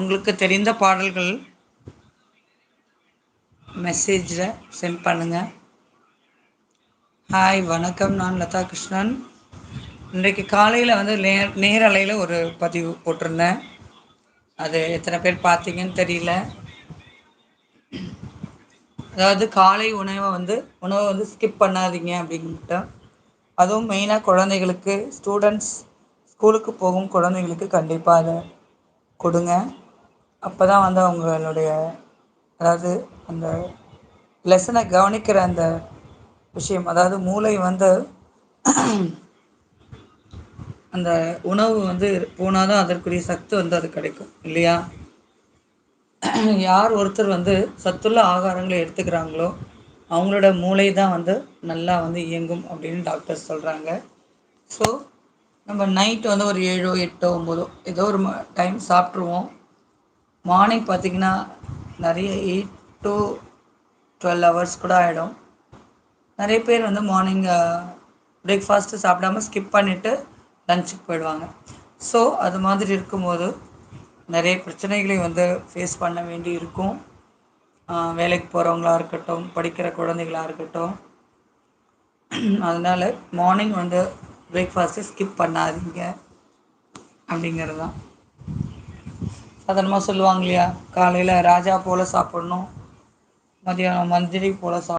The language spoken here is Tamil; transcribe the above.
உங்களுக்கு தெரிந்த பாடல்கள் மெசேஜில் சென்ட் பண்ணுங்கள். ஹாய் வணக்கம், நான் லதா கிருஷ்ணன். இன்றைக்கு காலையில் வந்து நேரலையில் ஒரு பதிவு போட்டிருந்தேன். அது எத்தனை பேர் பார்த்தீங்கன்னு தெரியல. அதாவது காலை உணவை வந்து ஸ்கிப் பண்ணாதீங்க அப்படின்ட்டு. அதுவும் மெயினாக குழந்தைகளுக்கு, ஸ்டூடெண்ட்ஸ், ஸ்கூலுக்கு போகும் குழந்தைகளுக்கு கண்டிப்பாக அதை கொடுங்க. அப்போ தான் வந்து அவங்களுடைய அதாவது அந்த லெசனை கவனிக்கிற அந்த விஷயம், அதாவது மூளை வந்து அந்த உணவு வந்து போனால் தான் அதற்குரிய சத்து வந்து அது கிடைக்கும் இல்லையா? யார் ஒருத்தர் வந்து சத்துள்ள ஆகாரங்களை எடுத்துக்கிறாங்களோ அவங்களோட மூளை தான் வந்து நல்லா வந்து இயங்கும் அப்படின்னு டாக்டர்ஸ் சொல்கிறாங்க. ஸோ நம்ம நைட்டு வந்து ஒரு 7 8 9 ஏதோ ஒரு டைம் சாப்பிட்ருவோம். மார்னிங் பார்த்திங்கன்னா நிறைய 8 to 12 ஹவர்ஸ் கூட ஆகிடும். நிறைய பேர் வந்து மார்னிங் பிரேக்ஃபாஸ்ட்டு சாப்பிடாம ஸ்கிப் பண்ணிவிட்டு லஞ்சுக்கு போயிடுவாங்க. ஸோ அது மாதிரி இருக்கும்போது நிறைய பிரச்சனைகளை வந்து ஃபேஸ் பண்ண வேண்டி இருக்கும். வேலைக்கு போகிறவங்களா இருக்கட்டும், படிக்கிற குழந்தைகளாக இருக்கட்டும். அதனால் மார்னிங் வந்து பிரேக்ஃபாஸ்ட்டு ஸ்கிப் பண்ணாதீங்க அப்படிங்கிறது தான். சாதாரணமாக சொல்லுவாங்க இல்லையா, காலையில் ராஜா போல் சாப்பிட்ணும், மதியானம் மந்திரி போல்